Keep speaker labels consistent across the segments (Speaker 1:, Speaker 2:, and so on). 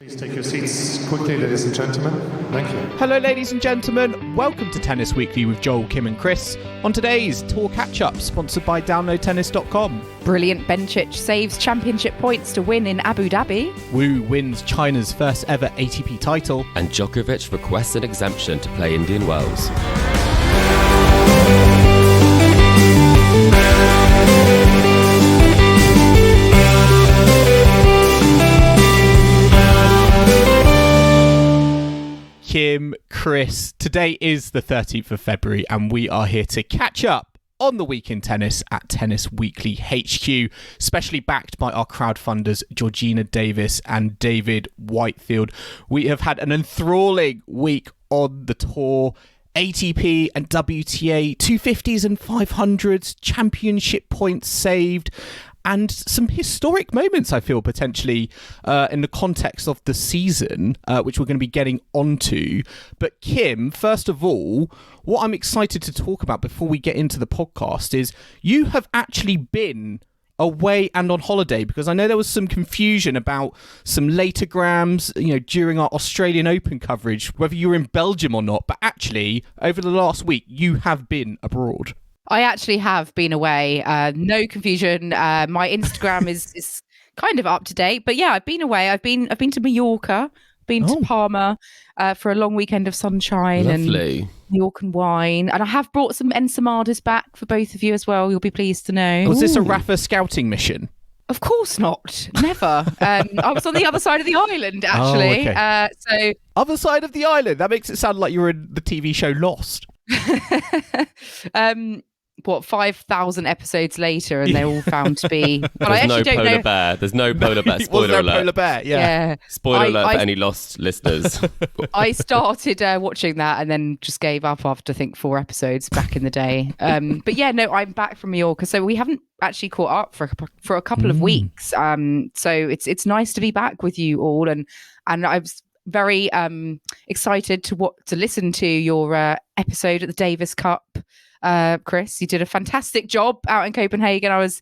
Speaker 1: Please take your seats quickly, ladies and gentlemen. Thank you.
Speaker 2: Hello, ladies and gentlemen. Welcome to Tennis Weekly with Joel, Kim and Chris. On today's Tour Catch-Up, sponsored by DownloadTennis.com.
Speaker 3: Brilliant Bencic saves championship points to win in Abu Dhabi.
Speaker 2: Wu wins China's first ever ATP title.
Speaker 4: And Djokovic requests an exemption to play Indian Wells.
Speaker 2: Kim, Chris, today is the 13th of February and we are here to catch up on the week in tennis at Tennis Weekly HQ, specially backed by our crowdfunders Georgina Davis and David Whitefield. We have had an enthralling week on the tour. ATP and WTA 250s and 500s, championship points saved, and some historic moments, I feel, potentially in the context of the season, which we're going to be getting onto. But Kim, first of all, what I'm excited to talk about before we get into the podcast is you have actually been away and on holiday, because I know there was some confusion about some latergrams, during our Australian Open coverage, whether you were in Belgium or not. But actually, over the last week, you have been abroad.
Speaker 3: I actually have been away. No confusion. My Instagram is kind of up to date, but yeah, I've been away. I've been to Mallorca, to Palma for a long weekend of sunshine.
Speaker 4: Lovely.
Speaker 3: And Mallorcan wine, and I have brought some ensamadas back for both of you as well. You'll be pleased to know.
Speaker 2: Was this a Rafa scouting mission?
Speaker 3: Of course not. Never. I was on the other side of the island, actually.
Speaker 2: Oh,
Speaker 3: okay.
Speaker 2: Other side of the island. That makes it sound like you were in the TV show Lost.
Speaker 3: 5,000 episodes later, and they're all found to be. But
Speaker 4: There's no polar bear. There's no polar bear. Spoiler alert.
Speaker 2: Polar bear. Yeah.
Speaker 4: Spoiler alert for any lost listeners.
Speaker 3: I started watching that and then just gave up after, I think, 4 episodes back in the day. But yeah, no, I'm back from Mallorca, so we haven't actually caught up for a couple of weeks. So it's nice to be back with you all, and I was very excited to listen to your episode at the Davis Cup. Chris, you did a fantastic job out in Copenhagen. I was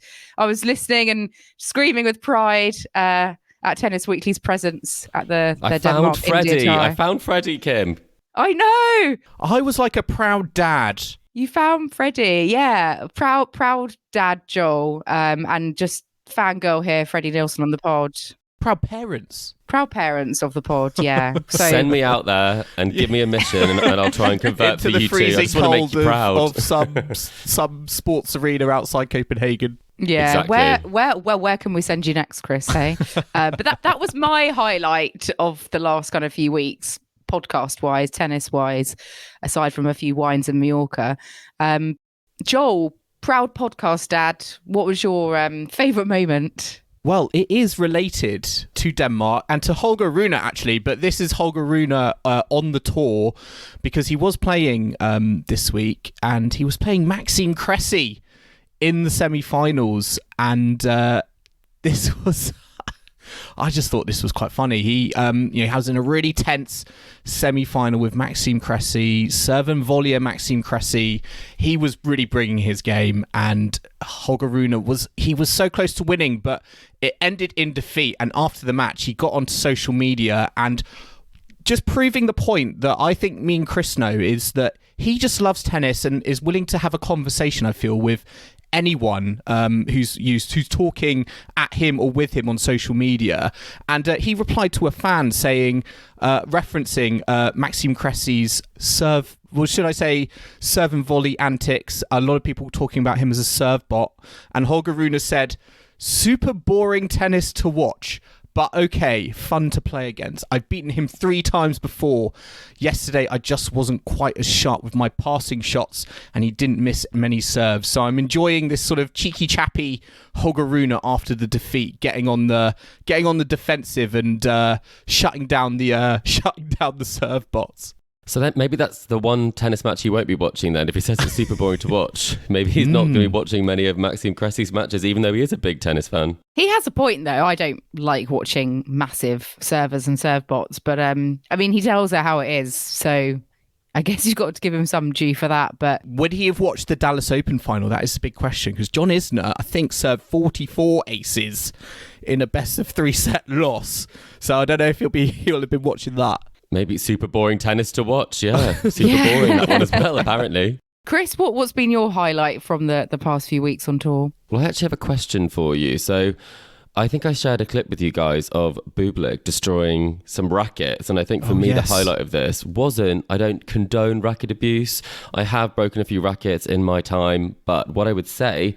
Speaker 3: listening and screaming with pride at Tennis Weekly's presence at the Denmark India tie.
Speaker 4: I found Freddie, Kim.
Speaker 3: I know.
Speaker 2: I was like a proud dad.
Speaker 3: You found Freddie, yeah. Proud dad, Joel, and just fangirl here, Freddie Nielsen on the pod.
Speaker 2: Proud parents
Speaker 3: of the pod, yeah. So
Speaker 4: send me out there and give me a mission, and I'll try and convert for you two. I just want to make you proud
Speaker 2: of some sports arena outside Copenhagen.
Speaker 3: Yeah,
Speaker 4: exactly.
Speaker 3: Where can we send you next, Chris? Hey, but that was my highlight of the last kind of few weeks, podcast wise, tennis wise, aside from a few wines in Mallorca. Joel, proud podcast dad. What was your favourite moment?
Speaker 2: Well, it is related to Denmark and to Holger Rune, actually, but this is Holger Rune on the tour, because he was playing this week, and he was playing Maxime Cressy in the semi-finals, and this was... I just thought this was quite funny. He was in a really tense semi-final with Maxime Cressy, serve and volley Maxime Cressy. He was really bringing his game, and Holger Rune was so close to winning, but it ended in defeat. And after the match, he got onto social media and just proving the point that I think me and Chris know, is that he just loves tennis and is willing to have a conversation, I feel, with anyone who's talking at him or with him on social media. And he replied to a fan saying, referencing Maxime Cressy's serve and volley antics. A lot of people talking about him as a serve bot. And Holger Rune said, "Super boring tennis to watch, but okay, fun to play against. I've beaten him 3 times before. Yesterday, I just wasn't quite as sharp with my passing shots, and he didn't miss many serves. So I'm enjoying this sort of cheeky chappy Holger Rune after the defeat, getting on the defensive and shutting down the serve bots."
Speaker 4: So then maybe that's the one tennis match he won't be watching then, if he says it's super boring to watch. Maybe he's not going to be watching many of Maxime Cressy's matches, even though he is a big tennis fan.
Speaker 3: He has a point, though. I don't like watching massive servers and serve bots, but he tells her how it is. So, I guess you've got to give him some due for that. But
Speaker 2: would he have watched the Dallas Open final? That is the big question, because John Isner, I think, served 44 aces in a best of 3 set loss. So I don't know if he'll have been watching that.
Speaker 4: Maybe super boring tennis to watch. Yeah, super boring that one as well, apparently.
Speaker 3: Chris, what's been your highlight from the past few weeks on tour?
Speaker 4: Well, I actually have a question for you. So I think I shared a clip with you guys of Bublik destroying some rackets. And I think for me, the highlight of this I don't condone racket abuse. I have broken a few rackets in my time. But what I would say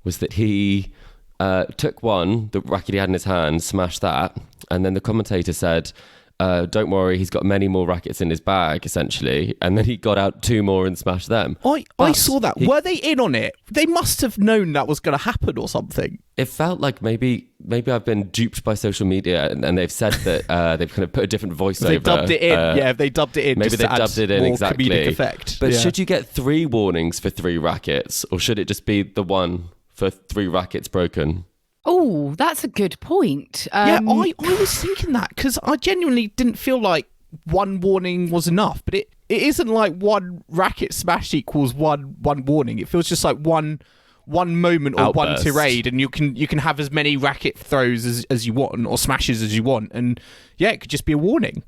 Speaker 4: was that he took the racket he had in his hand, smashed that. And then the commentator said, don't worry, he's got many more rackets in his bag, essentially. And then he got out 2 more and smashed them.
Speaker 2: I saw that. Were they in on it? They must have known that was going to happen or something.
Speaker 4: It felt like maybe I've been duped by social media and they've said that they've kind of put a different voiceover.
Speaker 2: They've dubbed it in. They dubbed it in.
Speaker 4: Maybe they've dubbed it in, exactly.
Speaker 2: Comedic effect.
Speaker 4: But should you get 3 warnings for 3 rackets? Or should it just be the one for 3 rackets broken?
Speaker 3: Oh, that's a good point.
Speaker 2: I was thinking that because I genuinely didn't feel like 1 warning was enough, but it isn't like 1 racket smash equals one warning. It feels just like one moment or
Speaker 4: outburst.
Speaker 2: 1 tirade, and you can have as many racket throws as you want or smashes as you want, and it could just be a warning.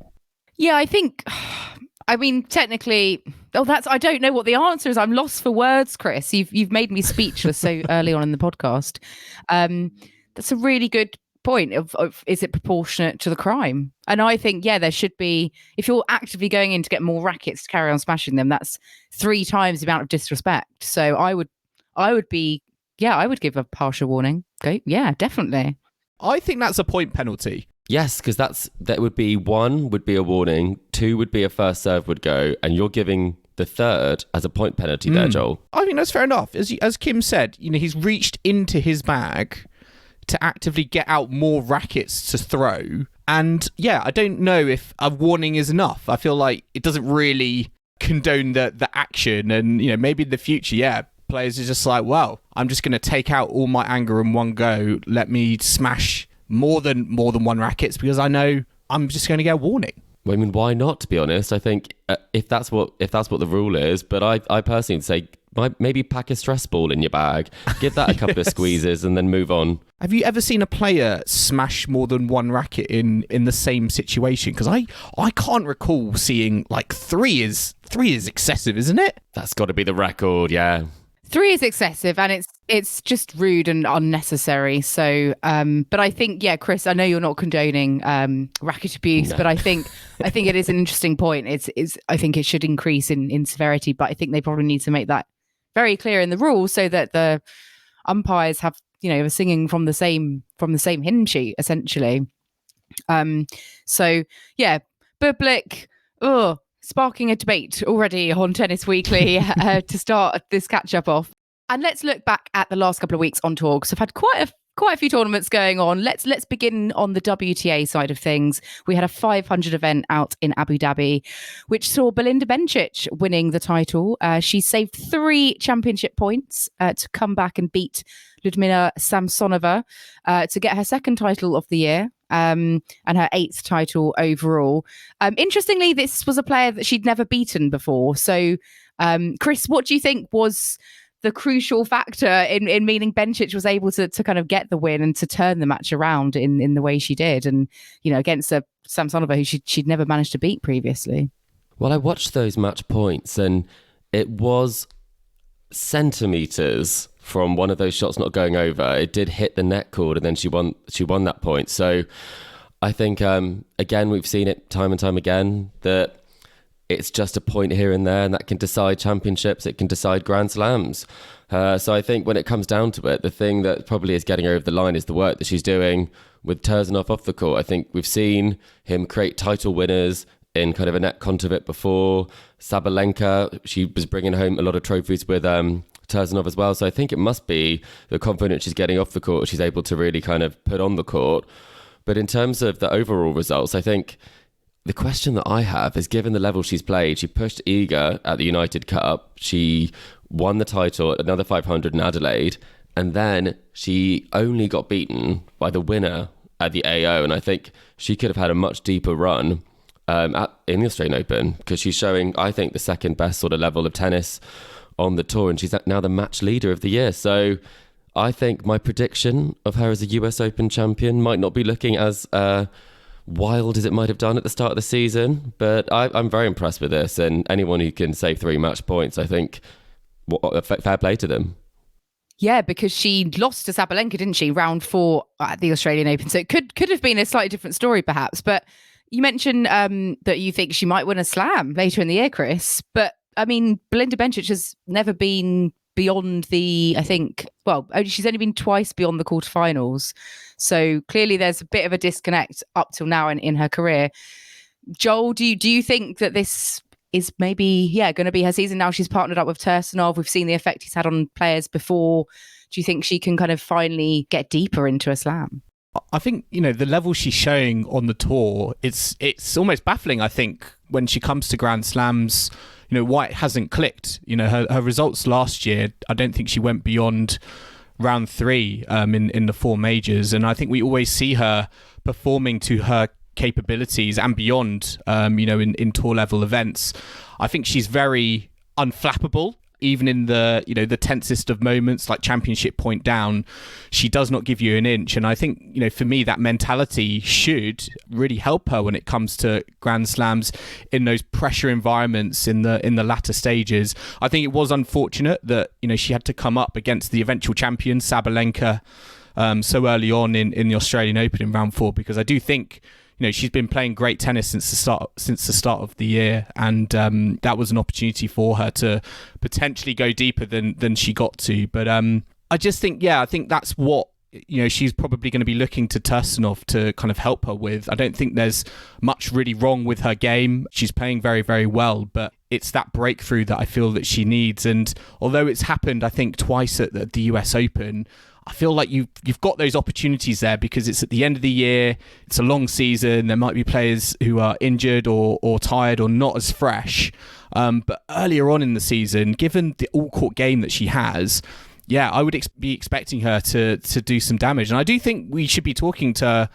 Speaker 3: Yeah, I think. I mean, technically, I don't know what the answer is. I'm lost for words, Chris. You've made me speechless so early on in the podcast. That's a really good point of is it proportionate to the crime? And I think, there should be, if you're actively going in to get more rackets to carry on smashing them, that's 3 times the amount of disrespect. So I would give a partial warning. Okay. Yeah, definitely.
Speaker 2: I think that's a point penalty.
Speaker 4: Yes, because that would be 1 would be a warning, 2 would be a first serve would go, and you're giving the 3rd as a point penalty there, Joel.
Speaker 2: I think that's fair enough. As Kim said, he's reached into his bag to actively get out more rackets to throw. And I don't know if a warning is enough. I feel like it doesn't really condone the action. And, maybe in the future, players are just like, well, I'm just going to take out all my anger in one go. Let me smash more than 1 rackets because I know I'm just going to get a warning.
Speaker 4: Well, I mean, why not, to be honest? I think if that's what the rule is, but I personally would say maybe pack a stress ball in your bag, give that a couple of squeezes and then move on.
Speaker 2: Have you ever seen a player smash more than 1 racket in the same situation? Because I can't recall seeing 3 is excessive, isn't it?
Speaker 4: That's got to be the record, yeah.
Speaker 3: 3 is excessive and it's just rude and unnecessary. So, but I think, Chris, I know you're not condoning racket abuse, but I think it is an interesting point. I think it should increase in severity, but I think they probably need to make that very clear in the rules so that the umpires have, are singing from the same hymn sheet, essentially. Bublik, sparking a debate already on Tennis Weekly to start this catch-up off. And let's look back at the last couple of weeks on tour, because I've had quite a few tournaments going on. Let's begin on the WTA side of things. We had a 500 event out in Abu Dhabi, which saw Belinda Bencic winning the title. She saved 3 championship points to come back and beat Ludmila Samsonova to get her 2nd title of the year. And her 8th title overall. Interestingly, this was a player that she'd never beaten before. So, Chris, what do you think was the crucial factor in meaning Bencic was able to kind of get the win and to turn the match around in the way she did, and against a Samsonova who she'd never managed to beat previously?
Speaker 4: Well, I watched those match points, and it was centimeters from one of those shots not going over. It did hit the net cord, and then she won that point. So I think again, we've seen it time and time again that it's just a point here and there, and that can decide championships, it can decide Grand Slams. So I think when it comes down to it, the thing that probably is getting her over the line is the work that she's doing with Tursunov off the court. I think we've seen him create title winners in kind of a net Kontovic before. Sabalenka, she was bringing home a lot of trophies with Tursunov as well. So I think it must be the confidence she's getting off the court, she's able to really kind of put on the court. But in terms of the overall results, I think the question that I have is, given the level she's played, she pushed Iga at the United Cup, she won the title at another 500 in Adelaide, and then she only got beaten by the winner at the AO. And I think she could have had a much deeper run. in the Australian Open, because she's showing, I think, the second best sort of level of tennis on the tour, and she's now the match leader of the year. So I think my prediction of her as a US Open champion might not be looking as wild as it might have done at the start of the season, but I'm very impressed with this, and anyone who can save 3 match points, I think, fair play to them.
Speaker 3: Yeah, because she lost to Sabalenka, didn't she? Round 4 at the Australian Open. So it could have been a slightly different story, perhaps. But you mentioned that you think she might win a slam later in the year, Chris. But I mean, Belinda Bencic has never been beyond she's only been twice beyond the quarterfinals. So clearly there's a bit of a disconnect up till now in her career. Joel, do you think that this is maybe, going to be her season now? She's partnered up with Tursunov. We've seen the effect he's had on players before. Do you think she can kind of finally get deeper into a slam?
Speaker 2: I think, the level she's showing on the tour, it's almost baffling, I think, when she comes to Grand Slams, why it hasn't clicked. Her results last year, I don't think she went beyond round 3 in the 4 majors. And I think we always see her performing to her capabilities and beyond, in tour level events. I think she's very unflappable, even in the tensest of moments, like championship point down. She does not give you an inch. And I think, for me, that mentality should really help her when it comes to Grand Slams in those pressure environments in the latter stages. I think it was unfortunate that, she had to come up against the eventual champion, Sabalenka, so early on in the Australian Open in round 4, because I do think, she's been playing great tennis since the start of the year, and that was an opportunity for her to potentially go deeper than she got to. But I just think, I think that's what she's probably going to be looking to Tursunov to kind of help her with. I don't think there's much really wrong with her game. She's playing very, very well, but it's that breakthrough that I feel that she needs. And although it's happened, I think, twice at the US Open, I feel like you've got those opportunities there because it's at the end of the year. It's a long season. There might be players who are injured or tired or not as fresh. But earlier on in the season, given the all-court game that she has, I would be expecting her to do some damage. And I do think we should be talking to,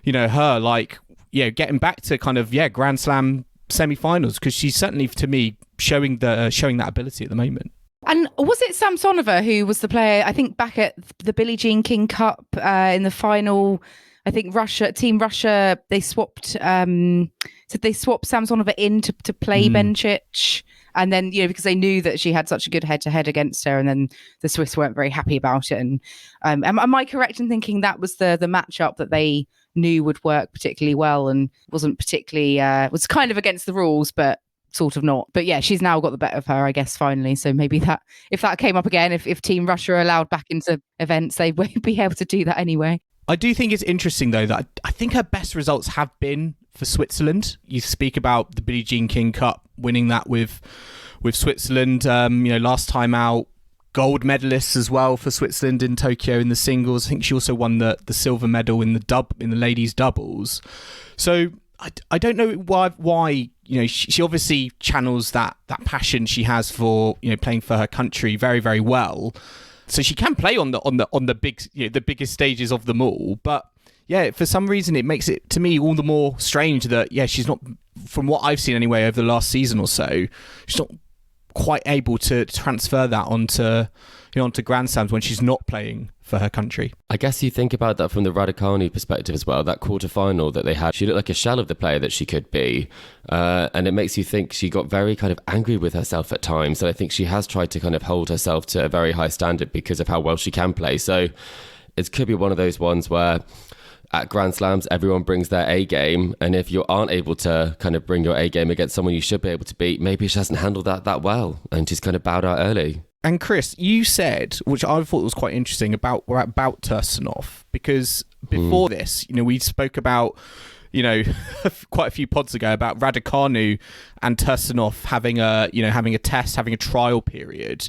Speaker 2: her like, getting back to kind of, Grand Slam semi-finals, because she's certainly, to me, showing that ability at the moment.
Speaker 3: And was it Samsonova who was the player, I think, back at the Billie Jean King Cup in the final? I think Team Russia, they swapped Samsonova in to play Bencic. And then, because they knew that she had such a good head-to-head against her, and then the Swiss weren't very happy about it. And am I correct in thinking that was the matchup that they knew would work particularly well, and wasn't particularly, was kind of against the rules, but sort of not. But she's now got the better of her, I guess, finally. So maybe that, if that came up again, if Team Russia are allowed back into events, they won't be able to do that anyway.
Speaker 2: I do think it's interesting, though, that I think her best results have been for Switzerland. You speak about the Billie Jean King Cup, winning that with Switzerland. Last time out, gold medalists as well for Switzerland in Tokyo in the singles. I think she also won the silver medal in the ladies doubles. So I don't know why she obviously channels that passion she has for playing for her country very, very well. So she can play on the big the biggest stages of them all. But for some reason it makes it, to me, all the more strange that she's not, from what I've seen anyway over the last season or so, she's not quite able to transfer that onto Grand Slams when she's not playing for her country.
Speaker 4: I guess you think about that from the Raducanu perspective as well. That quarterfinal that they had, she looked like a shell of the player that she could be, and it makes you think she got very kind of angry with herself at times. And I think she has tried to kind of hold herself to a very high standard because of how well she can play. So it could be one of those ones where at Grand Slams, everyone brings their A game, and if you aren't able to kind of bring your A game against someone you should be able to beat, maybe she hasn't handled that well, and she's kind of bowed out early.
Speaker 2: And Chris, you said, which I thought was quite interesting about Tursunov, because before this, we spoke about, quite a few pods ago about Raducanu and Tursunov having a trial period.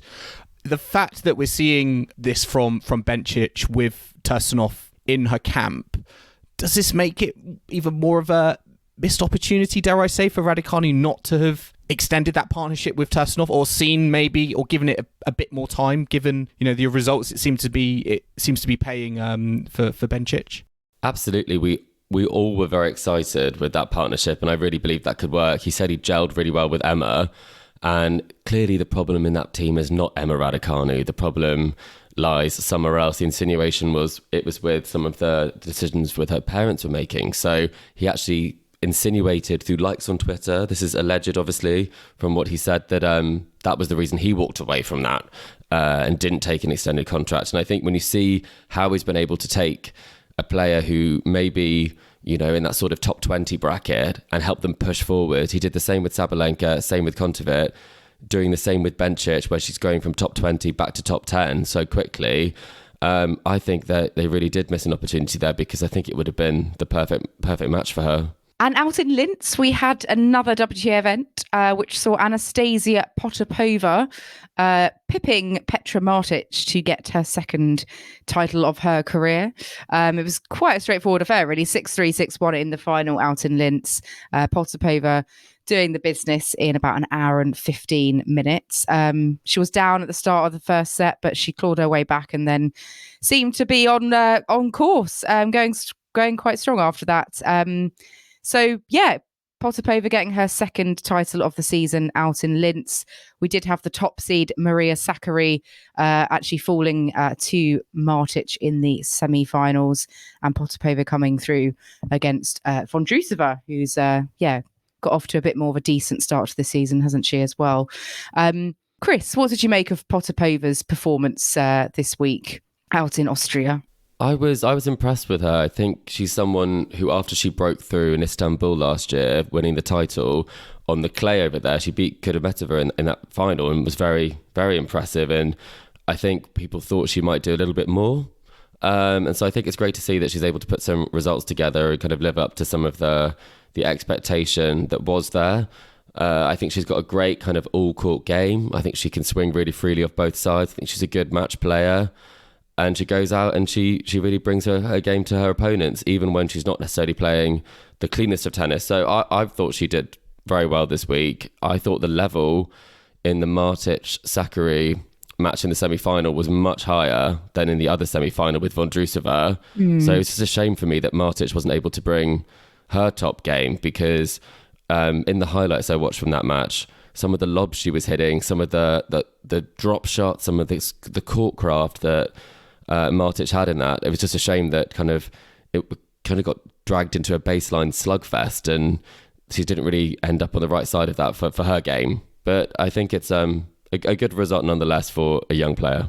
Speaker 2: The fact that we're seeing this from Bencic with Tursunov in her camp, does this make it even more of a missed opportunity, dare I say, for Raducanu not to have extended that partnership with Tursunov, or seen maybe, or given it a bit more time, given the results it seems to be paying for Bencic?
Speaker 4: Absolutely. We we all were very excited with that partnership, and I really believe that could work. He said he gelled really well with Emma, and clearly the problem in that team is not Emma Raducanu. The problem lies somewhere else. The insinuation was it was with some of the decisions with her parents were making. So he actually insinuated through likes on Twitter, this is alleged obviously from what he said, that that was the reason he walked away from that and didn't take an extended contract. And I think when you see how he's been able to take a player who maybe, you know, in that sort of top 20 bracket and help them push forward. He did the same with Sabalenka, same with Kontaveit, doing the same with Bencic, where she's going from top 20 back to top 10 so quickly. I think that they really did miss an opportunity there, because I think it would have been the perfect match for her.
Speaker 3: And out in Linz, we had another WTA event, which saw Anastasia Potapova pipping Petra Martic to get her second title of her career. It was quite a straightforward affair, really. 6-3, 6-1 in the final out in Linz. Potapova doing the business in about an hour and 15 minutes. She was down at the start of the first set, but she clawed her way back and then seemed to be on course, going quite strong after that. So, yeah, Potapova getting her second title of the season out in Linz. We did have the top seed, Maria Sakkari, actually falling to Martic in the semi-finals, and Potapova coming through against Vondrousova, who's, got off to a bit more of a decent start to the season, hasn't she, as well? Chris, what did you make of Potapova's performance this week out in Austria?
Speaker 4: I was impressed with her. I think she's someone who, after she broke through in Istanbul last year, winning the title on the clay over there, she beat Kudermetova in that final and was very, very impressive. And I think people thought she might do a little bit more. And so I think it's great to see that she's able to put some results together and kind of live up to some of the expectation that was there. I think she's got a great kind of all-court game. I think she can swing really freely off both sides. I think she's a good match player. And she goes out and she really brings her game to her opponents, even when she's not necessarily playing the cleanest of tennis. So I thought she did very well this week. I thought the level in the Martic-Sakkari match in the semi-final was much higher than in the other semi-final with Vondrousova. So it's just a shame for me that Martic wasn't able to bring her top game, because in the highlights I watched from that match, some of the lobs she was hitting, some of the drop shots, some of the court craft that Martic had in that, it was just a shame that it got dragged into a baseline slugfest, and she didn't really end up on the right side of that for her game. But I think it's a good result nonetheless for a young player.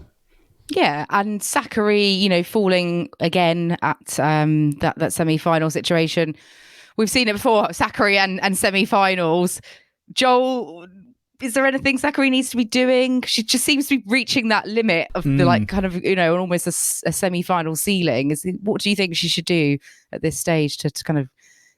Speaker 3: Yeah, and Sakkari, falling again at that semi-final situation. We've seen it before, Sakkari and semi-finals. Joel, is there anything Sakkari needs to be doing? She just seems to be reaching that limit of the almost a semi-final ceiling. What do you think she should do at this stage to kind of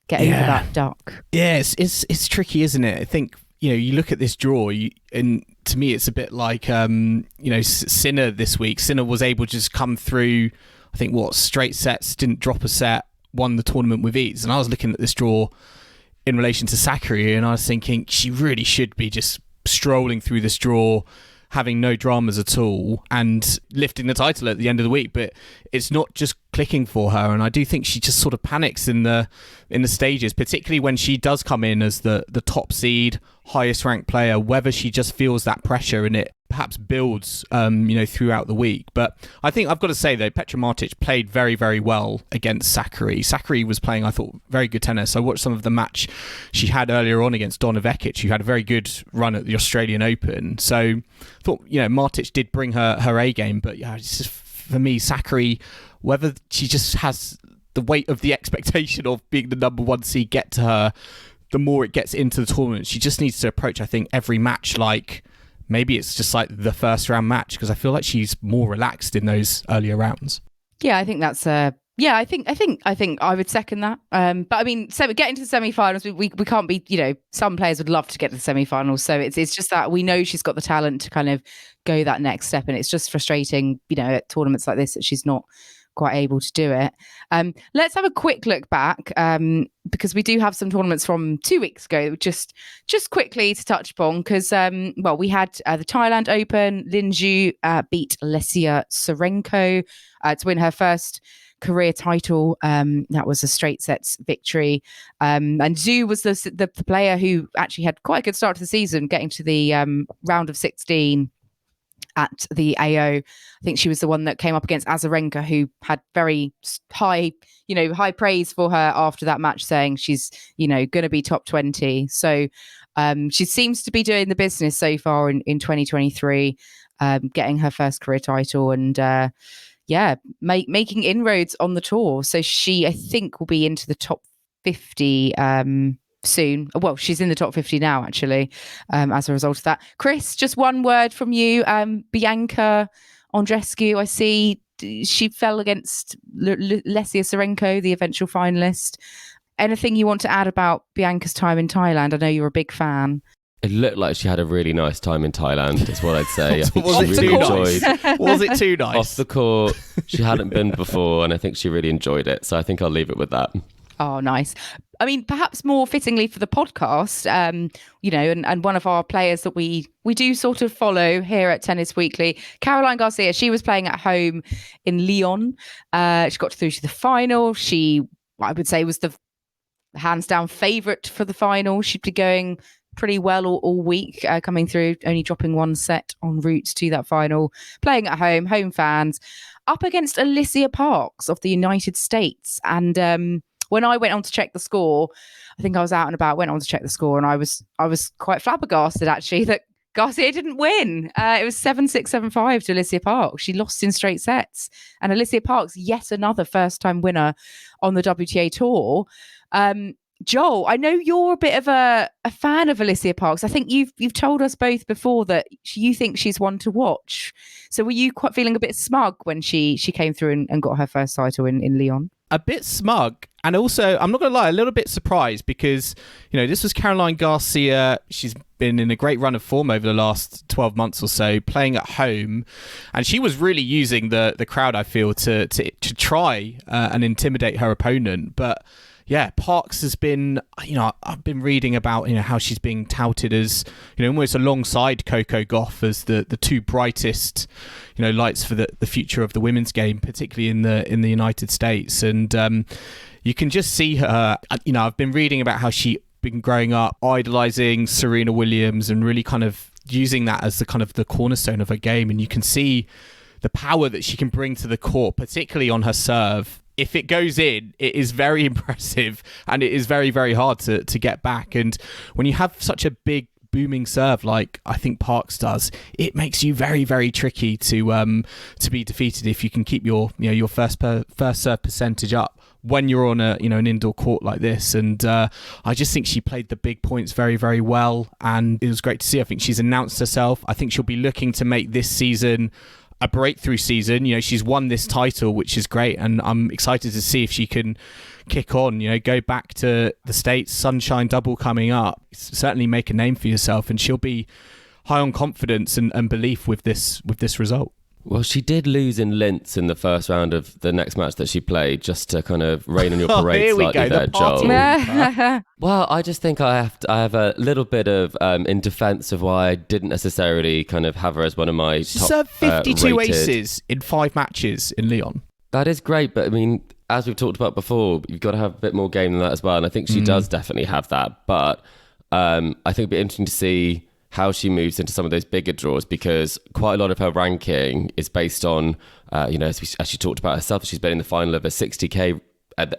Speaker 3: get over that duck?
Speaker 2: Yeah, it's tricky, isn't it? I think, you look at this draw, and to me it's a bit like, Sinner this week. Sinner was able to just come through, I think, straight sets, didn't drop a set, won the tournament with ease. And I was looking at this draw in relation to Sakkari, and I was thinking she really should be just strolling through this draw, having no dramas at all, and lifting the title at the end of the week. But it's not just clicking for her, and I do think she just sort of panics in the stages, particularly when she does come in as the top seed, highest ranked player, whether she just feels that pressure and it perhaps builds throughout the week. But I think I've got to say though, Petra Martic played very, very well against Sakkari. Sakkari was playing, I thought, very good tennis. I watched some of the match she had earlier on against Donna Vekic, who had a very good run at the Australian Open. So I thought, Martic did bring her A game, but it's just, for me, Sakkari, whether she just has the weight of the expectation of being the number one seed get to her, the more it gets into the tournament, she just needs to approach, I think, every match like maybe it's just like the first round match, because I feel like she's more relaxed in those earlier rounds.
Speaker 3: Yeah, I think that's I think I would second that. But I mean, so getting to the semi-finals, we can't be, some players would love to get to the semi-finals. So it's just that we know she's got the talent to kind of go that next step, and it's just frustrating, at tournaments like this that she's not quite able to do it. Let's have a quick look back, because we do have some tournaments from 2 weeks ago, just quickly to touch upon, because we had the Thailand Open. Lin Zhu beat Alycia Sarenko to win her first career title. That was a straight sets victory. And Zhu was the player who actually had quite a good start to the season, getting to the round of 16 at the AO. I think she was the one that came up against Azarenka, who had very high praise for her after that match, saying she's, going to be top 20. So she seems to be doing the business so far in 2023, getting her first career title and making inroads on the tour. So she, I think, will be into the top 50 soon. Well, she's in the top 50 now, actually, as a result of that. Chris, just one word from you. Bianca Andreescu, I see she fell against Alycia Sarenko, the eventual finalist. Anything you want to add about Bianca's time in Thailand? I know you're a big fan.
Speaker 4: It looked like she had a really nice time in Thailand, is what I'd say. I think
Speaker 2: Was
Speaker 4: she
Speaker 2: it
Speaker 4: really
Speaker 2: too
Speaker 4: enjoyed.
Speaker 2: nice? Was it too nice?
Speaker 4: Off the court, she hadn't been before, and I think she really enjoyed it. So I think I'll leave it with that.
Speaker 3: Oh, nice. I mean, perhaps more fittingly for the podcast, and one of our players that we do sort of follow here at Tennis Weekly, Caroline Garcia. She was playing at home in Lyon. She got through to the final. She, I would say, was the hands down favourite for the final. She'd be going pretty well all week, coming through, only dropping one set en route to that final, playing at home fans, up against Alycia Parks of the United States. And when I went on to check the score, I think I was out and about, went on to check the score, and I was quite flabbergasted, actually, that Garcia didn't win. It was 7-6, 7-5 to Alycia Parks. She lost in straight sets. And Alycia Parks, yet another first-time winner on the WTA Tour. Joel, I know you're a bit of a fan of Alycia Parks. I think you've told us both before that you think she's one to watch. So were you quite feeling a bit smug when she came through and got her first title in Lyon?
Speaker 2: A bit smug, and also, I'm not going to lie, a little bit surprised because, this was Caroline Garcia. She's been in a great run of form over the last 12 months or so, playing at home, and she was really using the crowd, I feel, to try and intimidate her opponent. But yeah, Parks has been, I've been reading about, how she's being touted as, almost alongside Coco Gauff as the two brightest, lights for the future of the women's game, particularly in the United States. And you can just see her, I've been reading about how she's been growing up idolizing Serena Williams and really kind of using that as the cornerstone of her game. And you can see the power that she can bring to the court, particularly on her serve. If it goes in, it is very impressive, and it is very, very hard to get back. And when you have such a big booming serve like I think Parks does, it makes you very, very tricky to be defeated if you can keep your first serve percentage up when you're on an indoor court like this. And I just think she played the big points very, very well, and it was great to see. I think she's announced herself. I think she'll be looking to make this season a breakthrough season. She's won this title, which is great, and I'm excited to see if she can kick on, go back to the States, Sunshine Double coming up, certainly make a name for yourself, and she'll be high on confidence and belief with this result.
Speaker 4: Well, she did lose in Linz in the first round of the next match that she played, just to kind of rain on your parade
Speaker 2: here we
Speaker 4: slightly
Speaker 2: go,
Speaker 4: there,
Speaker 2: the party.
Speaker 4: Joel. Well, I just think I have a little bit of in defence of why I didn't necessarily kind of have her as one of my top
Speaker 2: served 52
Speaker 4: rated.
Speaker 2: aces in 5 matches in Lyon.
Speaker 4: That is great, but I mean, as we've talked about before, you've got to have a bit more game than that as well, and I think she does definitely have that. But I think it'd be interesting to see how she moves into some of those bigger draws, because quite a lot of her ranking is based on, as she talked about herself, she's been in the final of a 60k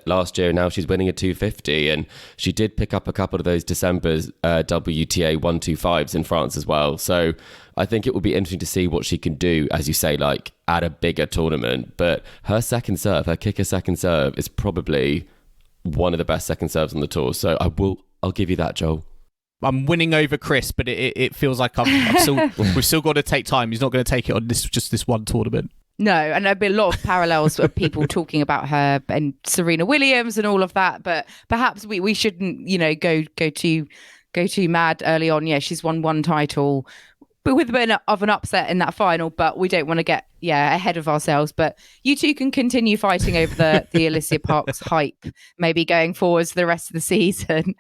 Speaker 4: last year, and now she's winning a 250, and she did pick up a couple of those December's WTA 125s in France as well. So I think it will be interesting to see what she can do, as you say, like at a bigger tournament. But her second serve, her kicker second serve, is probably one of the best second serves on the tour. So I'll give you that, Joel.
Speaker 2: I'm winning over Chris, but it feels like we've still got to take time. He's not going to take it on just this one tournament. No, and there'd be a lot of parallels of people talking about her and Serena Williams and all of that. But perhaps we shouldn't, go too mad early on. Yeah, she's won one title, but with a bit of an upset in that final. But we don't want to get ahead of ourselves. But you two can continue fighting over the Alycia Parks hype, maybe going forwards the rest of the season.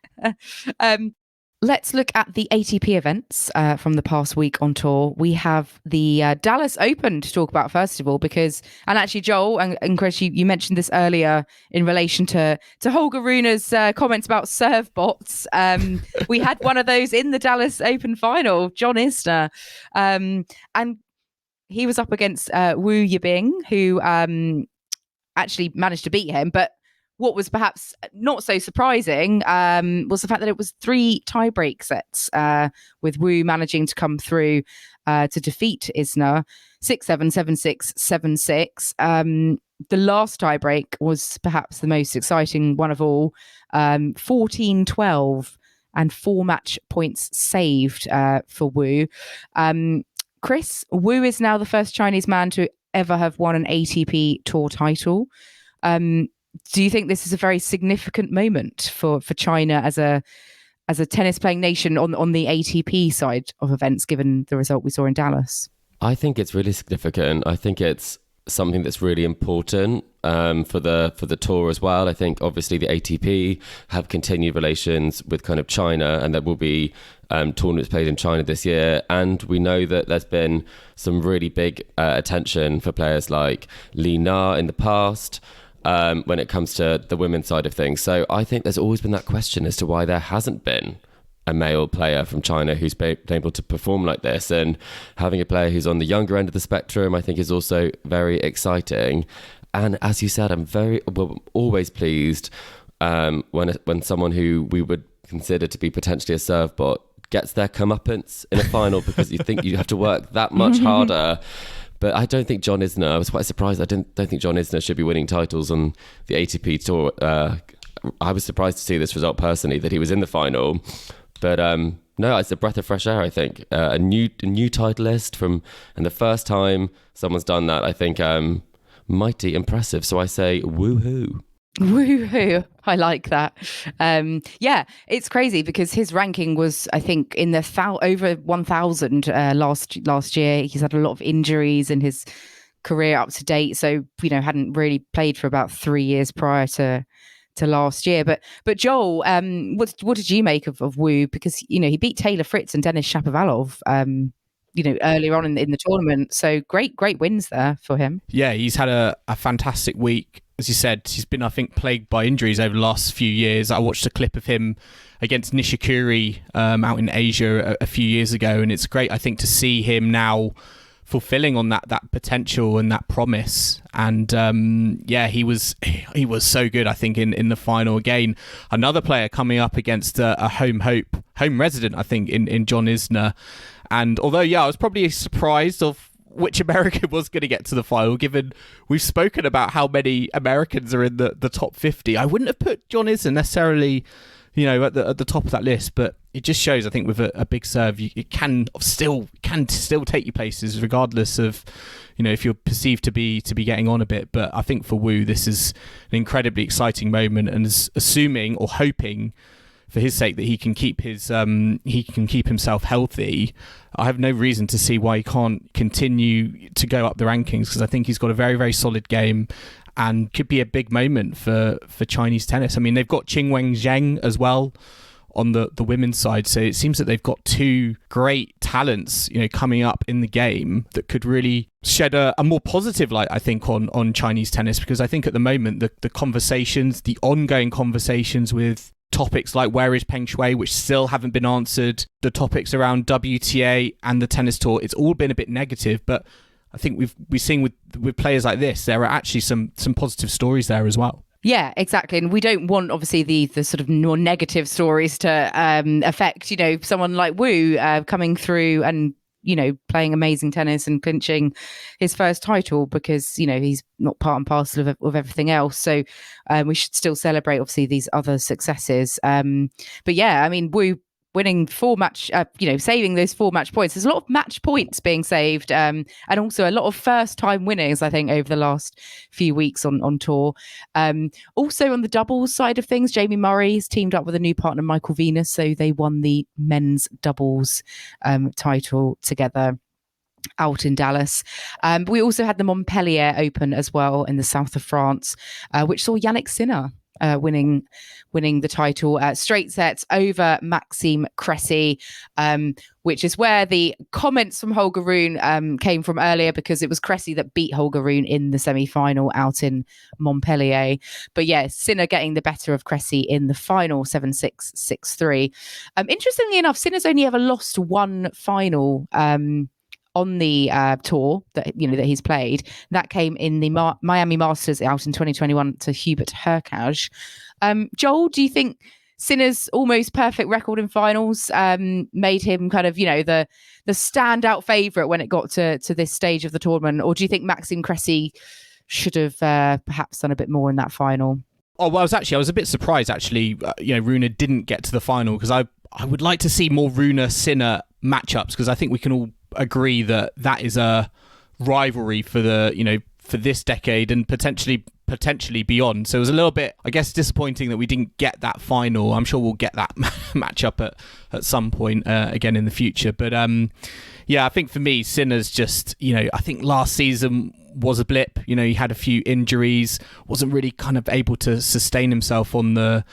Speaker 3: let's look at the ATP events from the past week on tour. We have the Dallas Open to talk about first of all, because, and actually Joel and Chris, you mentioned this earlier in relation to Holger Rune's comments about serve bots. We had one of those in the Dallas Open final, John Isner, and he was up against Wu Yibing, who actually managed to beat him, but what was perhaps not so surprising was the fact that it was 3 tie-break sets, with Wu managing to come through to defeat Isner 6-7, 7-6, 7-6. The last tie-break was perhaps the most exciting one of all, 14-12 and 4 match points saved for Wu. Chris, Wu is now the first Chinese man to ever have won an ATP Tour title. Do you think this is a very significant moment for China as a tennis playing nation on the ATP side of events, given the result we saw in Dallas?
Speaker 4: I think it's really significant. I think it's something that's really important for the tour as well. I think obviously the ATP have continued relations with kind of China, and there will be tournaments played in China this year. And we know that there's been some really big attention for players like Li Na in the past, when it comes to the women's side of things. So I think there's always been that question as to why there hasn't been a male player from China who's been able to perform like this. And having a player who's on the younger end of the spectrum, I think, is also very exciting. And as you said, I'm always pleased when someone who we would consider to be potentially a serve bot gets their comeuppance in a final, because you think you have to work that much harder. But I don't think John Isner, I was quite surprised. I don't think John Isner should be winning titles on the ATP Tour. I was surprised to see this result personally, that he was in the final. But no, it's a breath of fresh air, I think. A new titleist and the first time someone's done that, I think mighty impressive. So I say woohoo.
Speaker 3: Woohoo. I like that. Yeah, it's crazy because his ranking was, I think, in the over 1,000 last year. He's had a lot of injuries in his career up to date, so hadn't really played for about 3 years prior to last year. But Joel, what did you make of Wu? Because he beat Taylor Fritz and Denis Shapovalov earlier on in the tournament. So great wins there for him.
Speaker 2: Yeah, he's had a fantastic week. As you said, he's been, I think, plagued by injuries over the last few years. I watched a clip of him against Nishikori out in Asia a few years ago, and it's great, I think, to see him now fulfilling on that potential and that promise. And he was so good, I think, in the final. Again, another player coming up against a home resident, I think, in John Isner. And although, I was probably surprised of which American was going to get to the final, given we've spoken about how many Americans are in the top 50. I wouldn't have put John Isner necessarily, at the top of that list, but it just shows, I think, with a big serve, it can still take you places, regardless of, if you're perceived to be getting on a bit. But I think for Wu, this is an incredibly exciting moment, and is assuming or hoping, for his sake, that he can keep himself healthy. I have no reason to see why he can't continue to go up the rankings, because I think he's got a very, very solid game and could be a big moment for Chinese tennis. I mean, they've got Qingwen Zheng as well on the women's side, so it seems that they've got 2 great talents coming up in the game that could really shed a more positive light, I think, on Chinese tennis. Because I think at the moment the ongoing conversations with topics like where is Peng Shuai, which still haven't been answered, the topics around WTA and the tennis tour, it's all been a bit negative. But I think we've seen with players like this, there are actually some positive stories there as well.
Speaker 3: Yeah, exactly. And we don't want, obviously, the sort of more negative stories to affect, someone like Wu coming through and, playing amazing tennis and clinching his first title, because, he's not part and parcel of everything else. So we should still celebrate, obviously, these other successes. But yeah, I mean, Wu winning saving those 4 match points. There's a lot of match points being saved, and also a lot of first-time winners, I think, over the last few weeks on tour. Also on the doubles side of things, Jamie Murray's teamed up with a new partner, Michael Venus, so they won the men's doubles title together out in Dallas. We also had the Montpellier Open as well in the south of France, which saw Jannik Sinner winning the title, straight sets over Maxime Cressy, which is where the comments from Holger Rune came from earlier, because it was Cressy that beat Holger Rune in the semi-final out in Montpellier. But yeah, Sinner getting the better of Cressy in the final, 7-6, 6-3. Interestingly enough, Sinner's only ever lost one final on the tour that he's played. That came in the Miami Masters out in 2021 to Hubert Hurkacz. Joel, do you think Sinner's almost perfect record in finals made him kind of, the standout favourite when it got to this stage of the tournament? Or do you think Maxime Cressy should have perhaps done a bit more in that final?
Speaker 2: Oh, well, I was a bit surprised, actually, Rune didn't get to the final, because I would like to see more Rune-Sinner matchups, because I think we can all agree that is a rivalry for for this decade and potentially beyond. So it was a little bit, I guess, disappointing that we didn't get that final. I'm sure we'll get that matchup at some point again in the future. But I think for me, Sinner's just, I think last season was a blip. He had a few injuries, wasn't really kind of able to sustain himself on the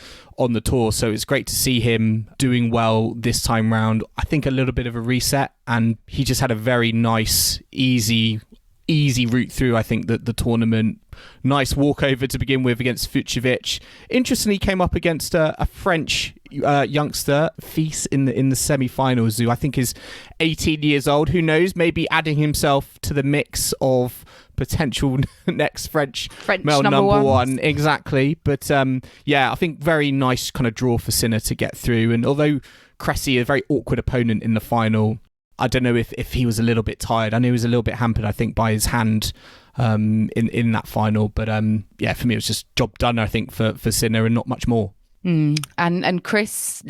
Speaker 2: tour. So it's great to see him doing well this time round. I think a little bit of a reset, and he just had a very nice, easy route through, I think, the tournament. Nice walkover to begin with against Fucsovics. Interestingly, came up against a French youngster, Fils, in the semi-finals, who I think is 18 years old. Who knows, maybe adding himself to the mix of potential next French male number one. Exactly. But I think very nice kind of draw for Sinner to get through. And although Cressy, a very awkward opponent in the final, I don't know if he was a little bit tired. I know he was a little bit hampered, I think, by his hand in that final. But for me, it was just job done, I think, for Sinner, and not much more.
Speaker 3: And Chris,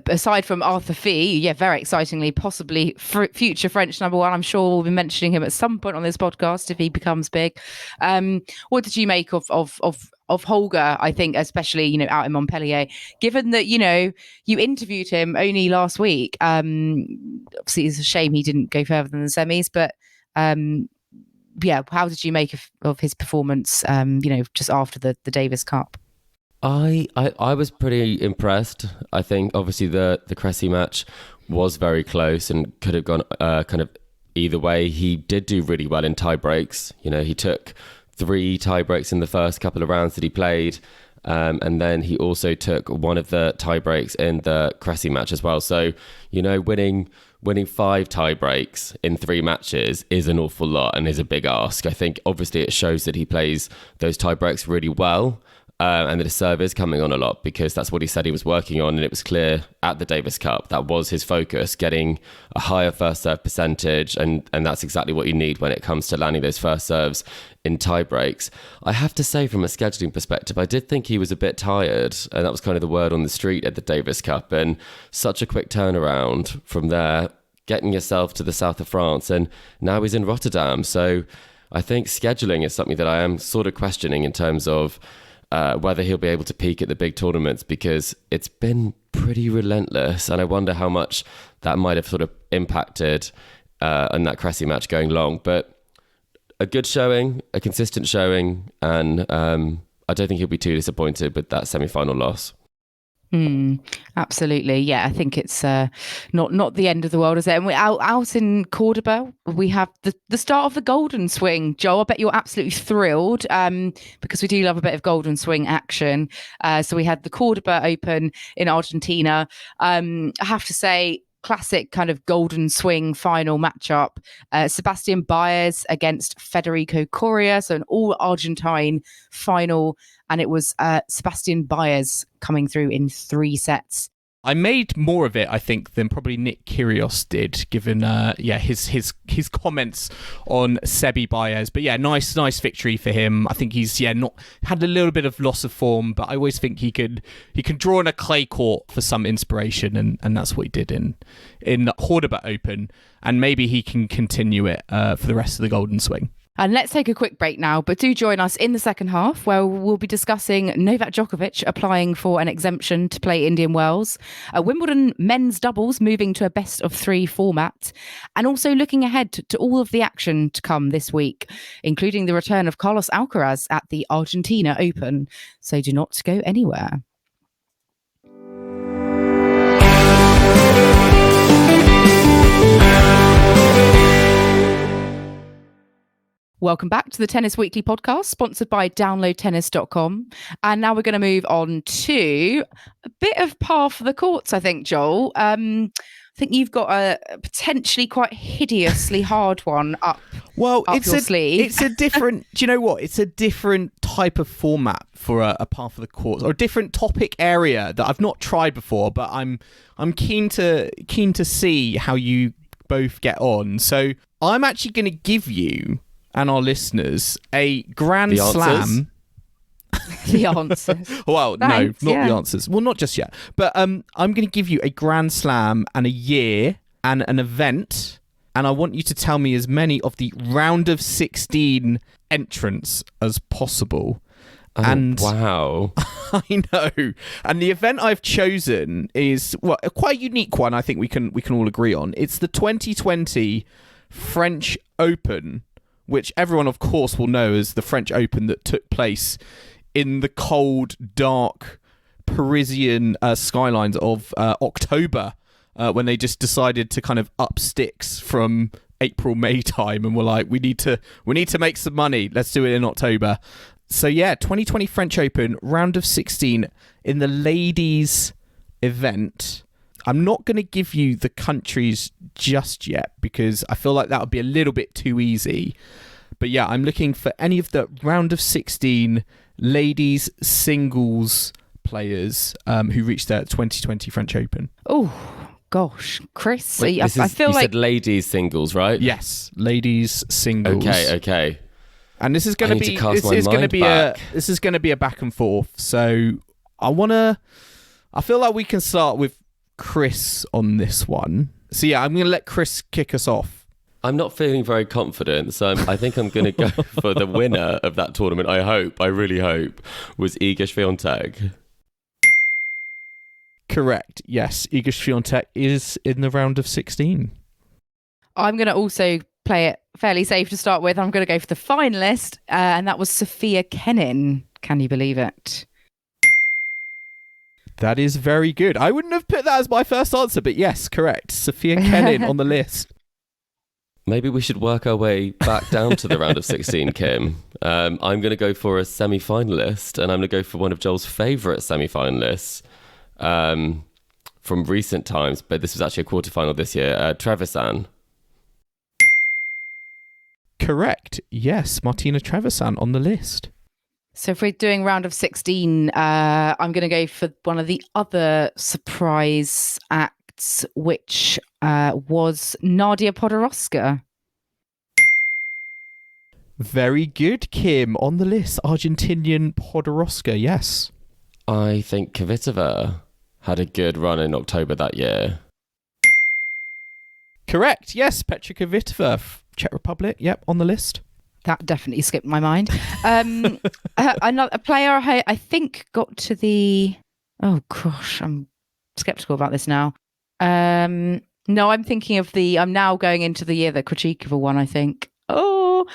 Speaker 3: aside from Arthur Fee, very excitingly, possibly future French number one. I'm sure we'll be mentioning him at some point on this podcast if he becomes big. What did you make of Holger? I think, especially out in Montpellier, given that you interviewed him only last week. Obviously, it's a shame he didn't go further than the semis, but how did you make of his performance? Just after the Davis Cup.
Speaker 4: I was pretty impressed. I think obviously the Cressy match was very close and could have gone kind of either way. He did do really well in tie breaks. He took 3 tie breaks in the first couple of rounds that he played, and then he also took one of the tie breaks in the Cressy match as well. So winning 5 tie breaks in 3 matches is an awful lot and is a big ask. I think obviously it shows that he plays those tie breaks really well. And that his serve is coming on a lot, because that's what he said he was working on, and it was clear at the Davis Cup that was his focus, getting a higher first serve percentage, and that's exactly what you need when it comes to landing those first serves in tie breaks. I have to say, from a scheduling perspective, I did think he was a bit tired, and that was kind of the word on the street at the Davis Cup, and such a quick turnaround from there, getting yourself to the south of France, and now he's in Rotterdam. So I think scheduling is something that I am sort of questioning in terms of whether he'll be able to peak at the big tournaments, because it's been pretty relentless, and I wonder how much that might have sort of impacted on that Cressy match going long. But a good showing, a consistent showing, and I don't think he'll be too disappointed with that semi-final loss.
Speaker 3: Absolutely. Yeah, I think it's not the end of the world, is it? And we're out in Cordoba. We have the start of the Golden Swing. Joe, I bet you're absolutely thrilled because we do love a bit of Golden Swing action. So we had the Cordoba Open in Argentina. I have to say, classic kind of Golden Swing final matchup. Sebastian Baez against Federico Coria. So an all Argentine final. And it was Sebastian Baez coming through in 3 sets.
Speaker 2: I made more of it, I think, than probably Nick Kyrgios did, given his comments on Sebi Baez. But nice victory for him. I think he's not had a little bit of loss of form, but I always think he can draw on a clay court for some inspiration, and that's what he did in the Cordoba Open, and maybe he can continue it for the rest of the Golden Swing.
Speaker 3: And let's take a quick break now, but do join us in the second half where we'll be discussing Novak Djokovic applying for an exemption to play Indian Wells, Wimbledon men's doubles moving to a best of 3 format, and also looking ahead to all of the action to come this week, including the return of Carlos Alcaraz at the Argentina Open. So do not go anywhere. Welcome back to the Tennis Weekly podcast, sponsored by downloadtennis.com. And now we're going to move on to a bit of par for the courts, I think, Joel. I think you've got a potentially quite hideously hard one up your sleeve.
Speaker 2: It's a different, do you know what? It's a different type of format for a par for the courts, or a different topic area that I've not tried before, but I'm keen to see how you both get on. So I'm actually going to give you and our listeners a Grand Slam.
Speaker 3: The answers.
Speaker 2: Well,
Speaker 3: Thanks,
Speaker 2: no, not the answers. Well, not just yet. But I'm going to give you a Grand Slam and a year and an event. And I want you to tell me as many of the round of 16 entrants as possible.
Speaker 4: Oh,
Speaker 2: and
Speaker 4: wow.
Speaker 2: I know. And the event I've chosen is a quite unique one. I think we can all agree on. It's the 2020 French Open, which everyone, of course, will know as the French Open that took place in the cold, dark Parisian skylines of October, when they just decided to kind of up sticks from April, May time, and were like, we need to make some money. Let's do it in October. So yeah, 2020 French Open, round of 16 in the ladies event. I'm not going to give you the countries just yet because I feel like that would be a little bit too easy. But yeah, I'm looking for any of the round of 16 ladies singles players who reached their 2020 French Open.
Speaker 3: Oh, gosh. Chris,
Speaker 4: Wait,
Speaker 3: I feel
Speaker 4: you
Speaker 3: like...
Speaker 4: said ladies singles, right?
Speaker 2: Yes, ladies singles.
Speaker 4: Okay.
Speaker 2: And this is going to be a back and forth. So I feel like we can start with Chris on this one. So yeah, I'm going to let Chris kick us off.
Speaker 4: I'm not feeling very confident, so I think I'm going to go for the winner of that tournament. I really hope, was Iga Swiatek.
Speaker 2: Correct. Yes, Iga Swiatek is in the round of 16.
Speaker 3: I'm going to also play it fairly safe to start with. I'm going to go for the finalist, and that was Sofia Kenin. Can you believe it?
Speaker 2: That is very good. I wouldn't have put that as my first answer, but yes, correct. Sofia Kenin on the list.
Speaker 4: Maybe we should work our way back down to the round of 16, Kim. I'm going to go for a semi-finalist, and I'm going to go for one of Joel's favourite semi-finalists from recent times, but this was actually a quarterfinal this year, Trevisan.
Speaker 2: Correct. Yes, Martina Trevisan on the list.
Speaker 3: So if we're doing round of 16, I'm going to go for one of the other surprise acts, which was Nadia Podoroska.
Speaker 2: Very good, Kim. On the list, Argentinian Podoroska, yes.
Speaker 4: I think Kvitova had a good run in October that year.
Speaker 2: Correct, yes. Petra Kvitova, Czech Republic, yep, on the list.
Speaker 3: That definitely skipped my mind. Another player I think got to the... Oh, gosh, I'm sceptical about this now. No, I'm thinking of the... I'm now going into the year that Krejcikova won, I think. Go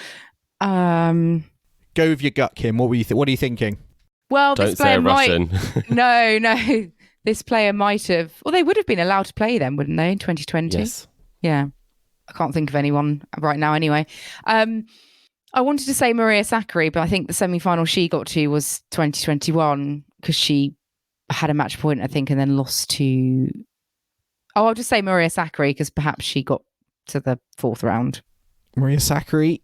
Speaker 2: with your gut, Kim. What are you thinking?
Speaker 3: Well,
Speaker 4: Don't
Speaker 3: this
Speaker 4: say
Speaker 3: player
Speaker 4: a Russian.
Speaker 3: No. This player might have... Well, they would have been allowed to play then, wouldn't they, in 2020?
Speaker 4: Yes.
Speaker 3: Yeah. I can't think of anyone right now anyway. I wanted to say Maria Sakkari, but I think the semi-final she got to was 2021 because she had a match point, I think, and then lost to... Oh, I'll just say Maria Sakkari because perhaps she got to the fourth round.
Speaker 2: Maria Sakkari.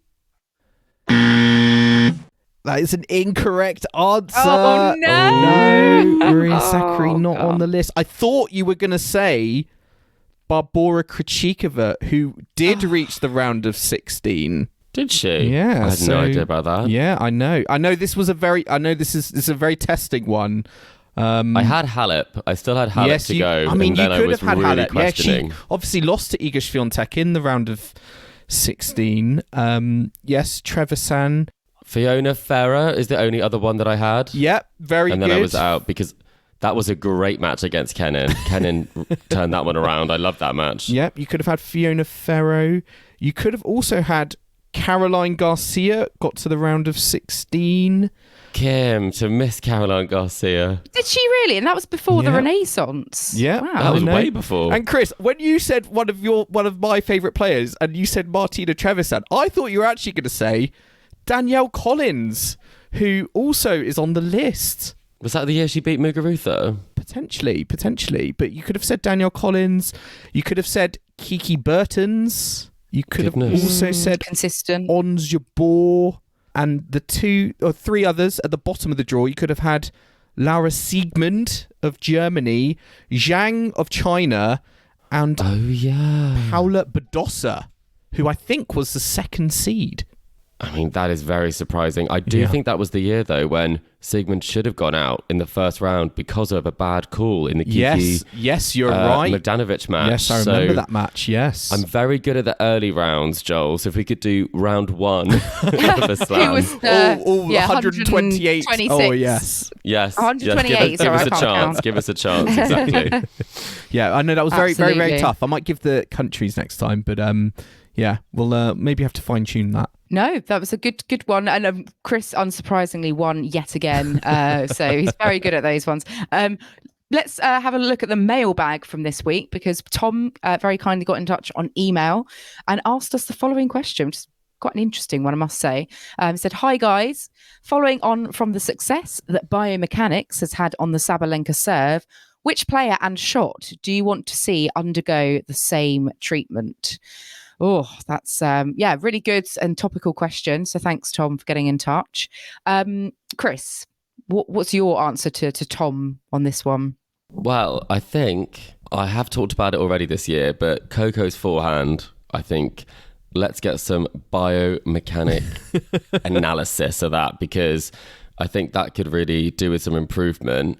Speaker 2: That is an incorrect answer.
Speaker 3: Oh, no.
Speaker 2: Oh, no. Maria Sakkari not on the list. I thought you were going to say Barbora Krejcikova, who did reach the round of 16.
Speaker 4: Did she?
Speaker 2: Yeah.
Speaker 4: I had no idea about that.
Speaker 2: Yeah, I know. This is a very testing one.
Speaker 4: I had Halep. I still had Halep to go.
Speaker 2: I mean,
Speaker 4: and then
Speaker 2: you could
Speaker 4: I was
Speaker 2: have had
Speaker 4: really
Speaker 2: Halep.
Speaker 4: questioning.
Speaker 2: Yeah, she obviously lost to Iga Swiatek in the round of 16. Yes, Trevisan.
Speaker 4: Fiona Ferrer is the only other one that I had.
Speaker 2: Yep, very good.
Speaker 4: And then I was out because that was a great match against Kenin. Kenin turned that one around. I loved that match.
Speaker 2: Yep, you could have had Fiona Ferro. You could have also had Caroline Garcia, got to the round of 16.
Speaker 4: Kim, to miss Caroline Garcia.
Speaker 3: Did she really? And that was before the Renaissance.
Speaker 2: Yeah,
Speaker 3: wow.
Speaker 4: That was way before.
Speaker 2: And Chris, when you said one of my favourite players, and you said Martina Trevisan, I thought you were actually going to say Danielle Collins, who also is on the list.
Speaker 4: Was that the year she beat Muguruza?
Speaker 2: Potentially. But you could have said Danielle Collins. You could have said Kiki Burtons. You could have also said
Speaker 3: consistent
Speaker 2: Ons Jabeur. And the 2 or 3 others at the bottom of the draw, you could have had Laura Siegmund of Germany, Zhang of China, and Paula Badosa, who I think was the 2nd seed.
Speaker 4: I mean, that is very surprising. I do think that was the year, though, when Sigmund should have gone out in the first round because of a bad call in the Kiki
Speaker 2: yes, you're right.
Speaker 4: Mladenovic match.
Speaker 2: Yes, I remember that match, yes.
Speaker 4: I'm very good at the early rounds, Joel, so if we could do round 1 of the slam.
Speaker 3: Who was the
Speaker 2: 128.
Speaker 3: 126.
Speaker 2: Oh, yes.
Speaker 4: Yes.
Speaker 3: 128.
Speaker 4: Give us a chance. Give us a chance, exactly.
Speaker 2: Yeah, I know that was very, very, very
Speaker 3: Absolutely.
Speaker 2: tough. I might give the countries next time, but yeah, we'll maybe have to fine-tune that.
Speaker 3: No, that was a good one. And Chris, unsurprisingly, won yet again. So he's very good at those ones. Let's have a look at the mailbag from this week, because Tom very kindly got in touch on email and asked us the following question, which is quite an interesting one, I must say. He said, "Hi guys, following on from the success that biomechanics has had on the Sabalenka serve, which player and shot do you want to see undergo the same treatment?" Oh, that's really good and topical question. So thanks, Tom, for getting in touch. Chris, what's your answer to Tom on this one?
Speaker 4: Well, I think I have talked about it already this year, but Coco's forehand, I think let's get some biomechanic analysis of that, because I think that could really do with some improvement.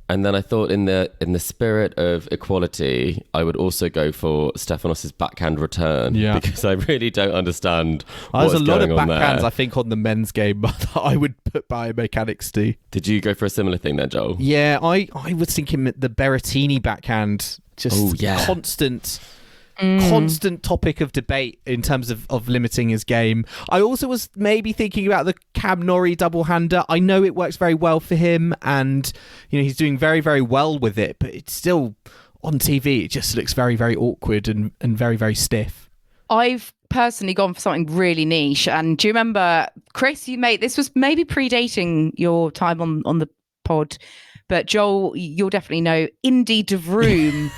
Speaker 4: And then I thought in the spirit of equality, I would also go for Stefanos' backhand return, because I really don't understand what's
Speaker 2: There's a lot of
Speaker 4: going on
Speaker 2: backhands,
Speaker 4: there.
Speaker 2: I think, on the men's game that I would put biomechanics to.
Speaker 4: Did you go for a similar thing then, Joel?
Speaker 2: Yeah, I was thinking the Berrettini backhand, just constant topic of debate in terms of limiting his game. I also was maybe thinking about the Cam Norrie double-hander. I know it works very well for him, and he's doing very, very well with it, but it's still on TV. It just looks very, very awkward and very, very stiff. I've
Speaker 3: personally gone for something really niche. And do you remember, Chris, this was maybe predating your time on the pod, but Joel, you'll definitely know Indy de Vroom,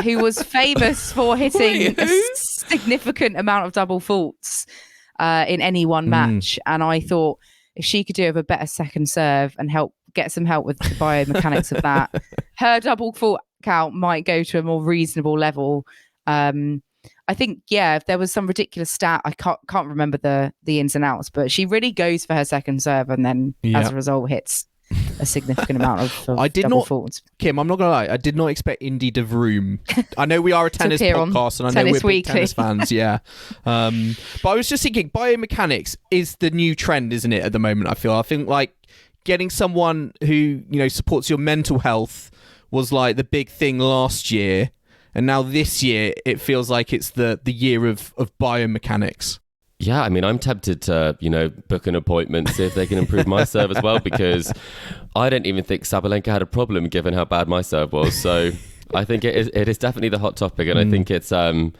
Speaker 3: who was famous for hitting a significant amount of double faults in any one match. And I thought if she could do with a better second serve and get some help with the biomechanics of that, her double fault count might go to a more reasonable level. I think, if there was some ridiculous stat, I can't remember the ins and outs, but she really goes for her second serve and then as a result hits a significant amount of
Speaker 2: I did
Speaker 3: double
Speaker 2: not,
Speaker 3: faults.
Speaker 2: Kim, I'm not going to lie, I did not expect Indy de Vroom. I know we are a tennis podcast and I know we're big tennis fans, but I was just thinking, biomechanics is the new trend, isn't it, at the moment, I think like getting someone who, supports your mental health was like the big thing last year. And now this year, it feels like it's the year of biomechanics.
Speaker 4: Yeah, I mean, I'm tempted to, book an appointment, see if they can improve my serve as well, because I don't even think Sabalenka had a problem given how bad my serve was. So I think it is definitely the hot topic. And I think I think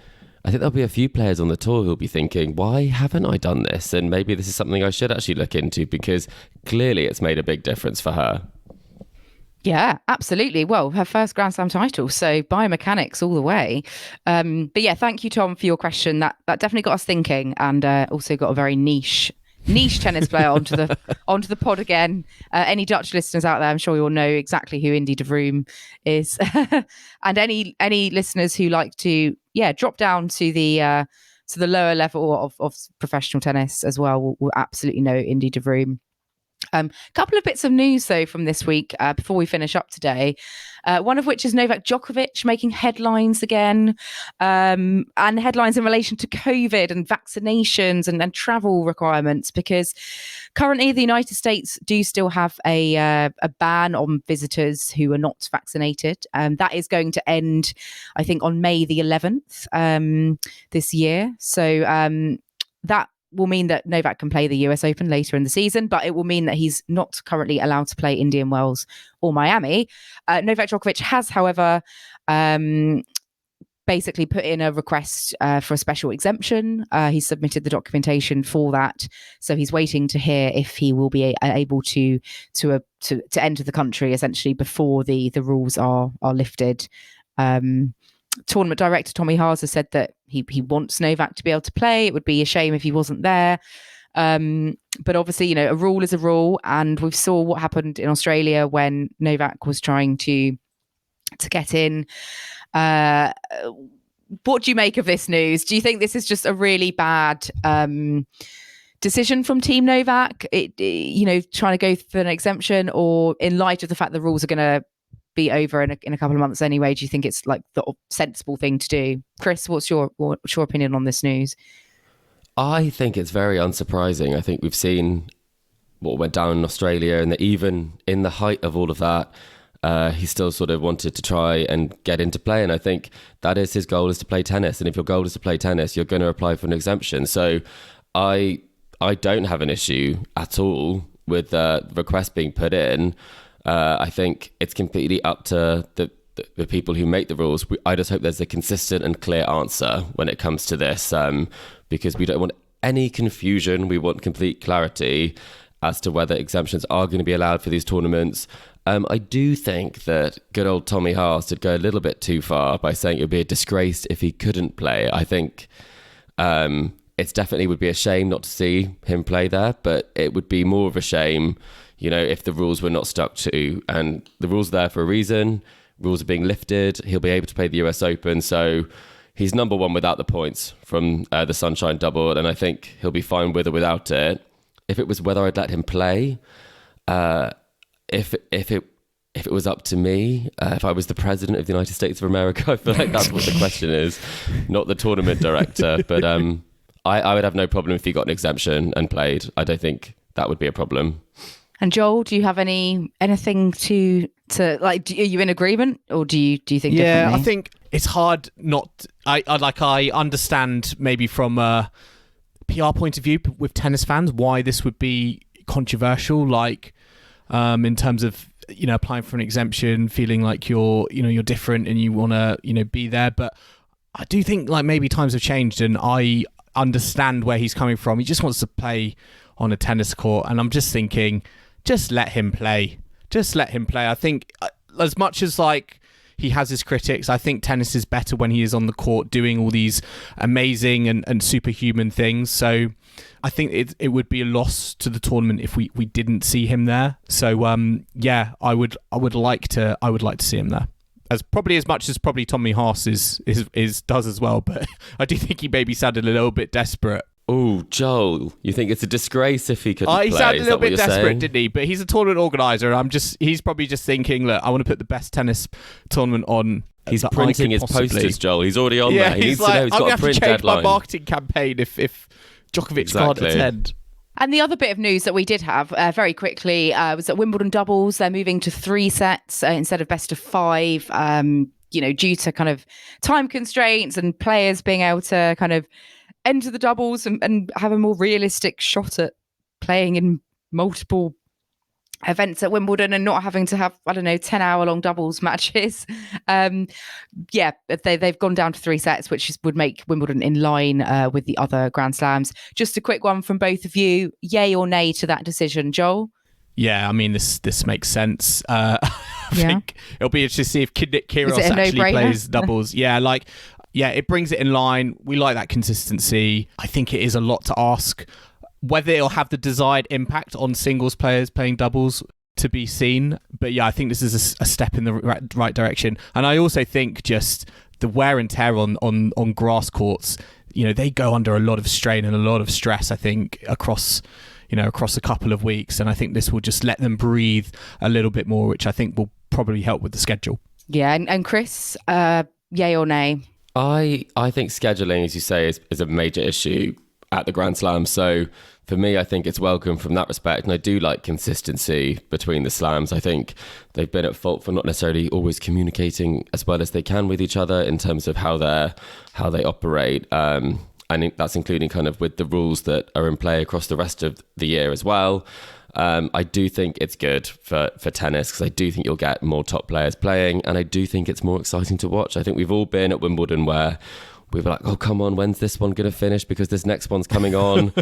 Speaker 4: there'll be a few players on the tour who'll be thinking, why haven't I done this? And maybe this is something I should actually look into, because clearly it's made a big difference for her.
Speaker 3: Yeah, absolutely. Well, her first Grand Slam title, so biomechanics all the way. But yeah, thank you, Tom, for your question. That definitely got us thinking, and also got a very niche tennis player onto the pod again. Any Dutch listeners out there, I'm sure you'll know exactly who Indy de Vroom is, and any listeners who like to drop down to the lower level of professional tennis as well will absolutely know Indy de Vroom. Couple of bits of news, though, from this week before we finish up today. One of which is Novak Djokovic making headlines again, and headlines in relation to COVID and vaccinations and travel requirements, because currently the United States do still have a ban on visitors who are not vaccinated. That is going to end, I think, on May the 11th this year. So that will mean that Novak can play the US Open later in the season, but it will mean that he's not currently allowed to play Indian Wells or Miami. Novak Djokovic has, however, basically put in a request for a special exemption. He's submitted the documentation for that, so he's waiting to hear if he will be able to enter the country essentially before the rules are lifted. Tournament director Tommy Haas has said that he wants Novak to be able to play. It would be a shame if he wasn't there. But obviously, a rule is a rule, and we saw what happened in Australia when Novak was trying to get in. What do you make of this news? Do you think this is just a really bad decision from Team Novak? Trying to go for an exemption, or in light of the fact the rules are going to be over in a couple of months anyway, do you think it's like the sensible thing to do? Chris, what's your opinion on this news?
Speaker 4: I think it's very unsurprising. I think we've seen what went down in Australia, and that even in the height of all of that, he still sort of wanted to try and get into play. And I think that is his goal, is to play tennis. And if your goal is to play tennis, you're going to apply for an exemption. So I don't have an issue at all with the request being put in. I think it's completely up to the people who make the rules. I just hope there's a consistent and clear answer when it comes to this, because we don't want any confusion. We want complete clarity as to whether exemptions are going to be allowed for these tournaments. I do think that good old Tommy Haas did go a little bit too far by saying it would be a disgrace if he couldn't play. I think it's definitely would be a shame not to see him play there, but it would be more of a shame if the rules were not stuck to. And the rules are there for a reason. Rules are being lifted. He'll be able to play the US Open. So he's number one without the points from the Sunshine Double. And I think he'll be fine with or without it. If it was whether I'd let him play, if it was up to me, if I was the president of the United States of America, I feel like that's what the question is, not the tournament director. But I would have no problem if he got an exemption and played. I don't think that would be a problem.
Speaker 3: And Joel, do you have anything to like? Are you in agreement, or do you think?
Speaker 2: Yeah,
Speaker 3: differently?
Speaker 2: I think it's hard not. I understand maybe from a PR point of view with tennis fans why this would be controversial. Like in terms of applying for an exemption, feeling like you're different and you want to be there. But I do think like maybe times have changed, and I understand where he's coming from. He just wants to play on a tennis court, and I'm just thinking, just let him play. Just let him play. I think as much as like he has his critics, I think tennis is better when he is on the court doing all these amazing and superhuman things. So I think it would be a loss to the tournament if we didn't see him there. So I would like to see him there. As much as Tommy Haas does as well, but I do think he maybe sounded a little bit desperate.
Speaker 4: Oh, Joel, you think it's a disgrace if he couldn't play?
Speaker 2: He sounded a little bit desperate, didn't he? But he's a tournament organizer, and he's probably just thinking, look, I want to put the best tennis tournament on.
Speaker 4: He's printing his posters, Joel. He's already on there. He needs to know he's got a print deadline. I'm going to have to change my
Speaker 2: marketing campaign if Djokovic can't attend.
Speaker 3: And the other bit of news that we did have very quickly was that Wimbledon doubles, they're moving to 3 sets instead of best of 5, due to kind of time constraints and players being able to kind of enter the doubles and have a more realistic shot at playing in multiple events at Wimbledon and not having to have, 10-hour long doubles matches. They've gone down to 3 sets, which would make Wimbledon in line with the other Grand Slams. Just a quick one from both of you. Yay or nay to that decision, Joel?
Speaker 2: Yeah, I mean, this makes sense. I think it'll be interesting to see if Nick Kyrgios actually plays doubles. Yeah, it brings it in line. We like that consistency. I think it is a lot to ask. Whether it'll have the desired impact on singles players playing doubles to be seen. But yeah, I think this is a step in the right direction. And I also think just the wear and tear on grass courts, they go under a lot of strain and a lot of stress, I think, across across a couple of weeks. And I think this will just let them breathe a little bit more, which I think will probably help with the schedule.
Speaker 3: Yeah, and Chris, yay or nay?
Speaker 4: I think scheduling, as you say, is a major issue at the Grand Slam. So for me, I think it's welcome from that respect. And I do like consistency between the slams. I think they've been at fault for not necessarily always communicating as well as they can with each other in terms of how they operate. And that's including kind of with the rules that are in play across the rest of the year as well. I do think it's good for tennis because I do think you'll get more top players playing, and I do think it's more exciting to watch. I think we've all been at Wimbledon where we were like, oh, come on, when's this one going to finish? Because this next one's coming on.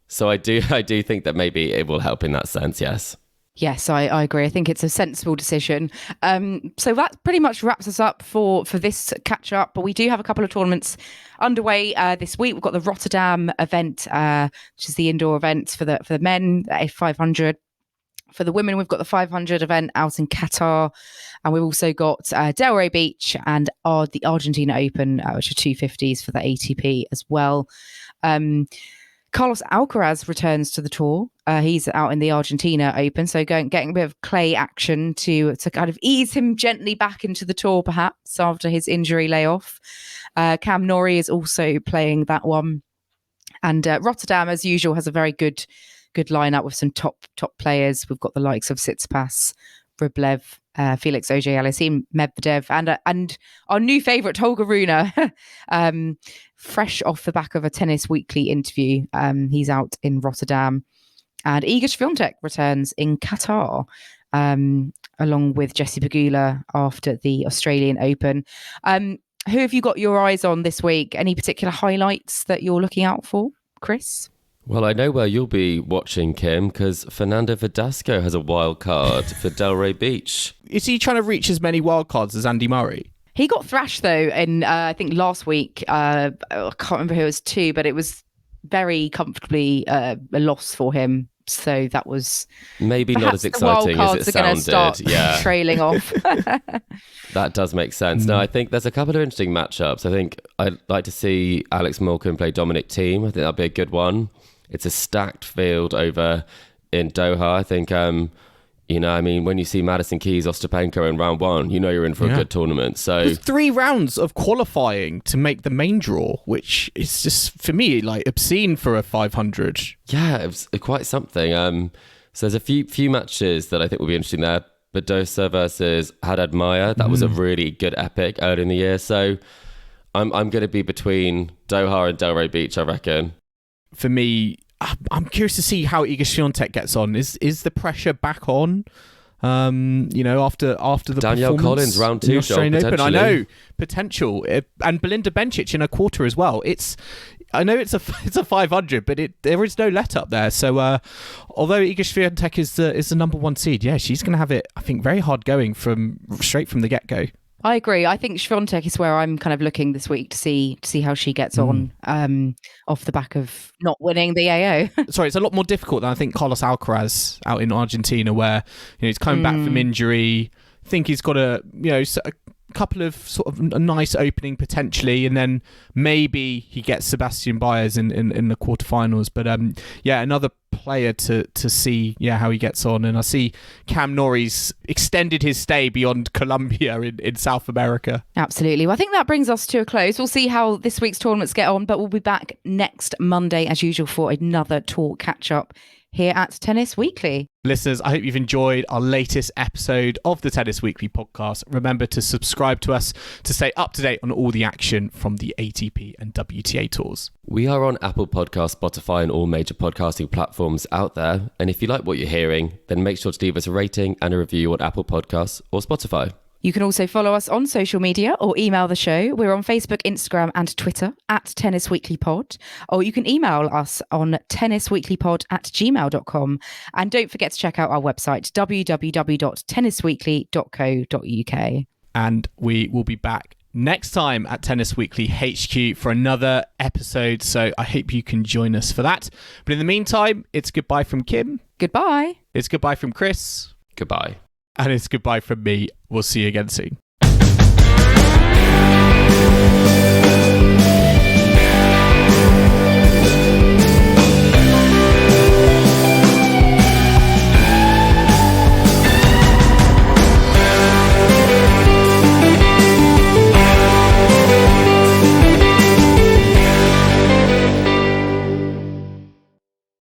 Speaker 4: So I do think that maybe it will help in that sense, yes.
Speaker 3: Yes, I agree. I think it's a sensible decision. So that pretty much wraps us up for this catch up. But we do have a couple of tournaments underway this week. We've got the Rotterdam event, which is the indoor event for the men, the F500. For the women, we've got the 500 event out in Qatar. And we've also got Delray Beach and the Argentina Open, which are 250s for the ATP as well. Carlos Alcaraz returns to the tour. He's out in the Argentina Open, so getting a bit of clay action to kind of ease him gently back into the tour, perhaps after his injury layoff. Cam Norrie is also playing that one, and Rotterdam, as usual, has a very good lineup with some top players. We've got the likes of Tsitsipas, Rublev, Felix Auger-Aliassime, Medvedev, and our new favourite Holger Rune, fresh off the back of a Tennis Weekly interview. He's out in Rotterdam, and Iga Swiatek returns in Qatar, along with Jessie Pegula after the Australian Open. Who have you got your eyes on this week? Any particular highlights that you're looking out for, Chris?
Speaker 4: Well, I know where you'll be watching, Kim, because Fernando Verdasco has a wild card for Delray Beach.
Speaker 2: Is he trying to reach as many wild cards as Andy Murray?
Speaker 3: He got thrashed, though, in I think last week. I can't remember who it was to, but it was very comfortably a loss for him. So that was
Speaker 4: maybe not as exciting as it sounded.
Speaker 3: Start trailing off.
Speaker 4: That does make sense. No, I think there's a couple of interesting matchups. I think I'd like to see Alex Molcan play Dominic Thiem. I think that'll be a good one. It's a stacked field over in Doha. I think, when you see Madison Keys, Ostapenko in round one, you're in for a good tournament. So
Speaker 2: there's 3 rounds of qualifying to make the main draw, which is just, for me, like obscene for a 500.
Speaker 4: Yeah, it was quite something. So there's a few matches that I think will be interesting there. Badosa versus Haddad Maia. That was a really good epic early in the year. So I'm going to be between Doha and Delray Beach, I reckon.
Speaker 2: For me, I'm curious to see how Iga Swiatek gets on. Is the pressure back on? After the
Speaker 4: Danielle Collins round 2
Speaker 2: Australian Open, I know potential, and Belinda Bencic in a quarter as well. I know it's a 500, but there is no let up there. So although Iga Swiatek is the number 1 seed, yeah, she's going to have it, I think, very hard going straight from the get go.
Speaker 3: I agree. I think Swiatek is where I'm kind of looking this week to see how she gets on off the back of not winning the AO.
Speaker 2: Sorry, it's a lot more difficult than I think Carlos Alcaraz out in Argentina, where he's coming back from injury. I think he's got a couple of sort of a nice opening potentially, and then maybe he gets Sebastian Baez in the quarterfinals. But another player to see how he gets on. And I see Cam Norrie's extended his stay beyond Colombia in South America.
Speaker 3: Absolutely. Well, I think that brings us to a close. We'll see how this week's tournaments get on, but we'll be back next Monday as usual for another talk catch up here at Tennis Weekly.
Speaker 2: Listeners, I hope you've enjoyed our latest episode of the Tennis Weekly podcast. Remember to subscribe to us to stay up to date on all the action from the ATP and WTA tours.
Speaker 4: We are on Apple Podcasts, Spotify, and all major podcasting platforms out there. And if you like what you're hearing, then make sure to leave us a rating and a review on Apple Podcasts or Spotify.
Speaker 3: You can also follow us on social media or email the show. We're on Facebook, Instagram and Twitter at Tennis Weekly Pod. Or you can email us on tennisweeklypod@gmail.com. And don't forget to check out our website, www.tennisweekly.co.uk.
Speaker 2: And we will be back next time at Tennis Weekly HQ for another episode. So I hope you can join us for that. But in the meantime, it's goodbye from Kim.
Speaker 3: Goodbye.
Speaker 2: It's goodbye from Chris.
Speaker 4: Goodbye.
Speaker 2: And it's goodbye from me. We'll see you again soon.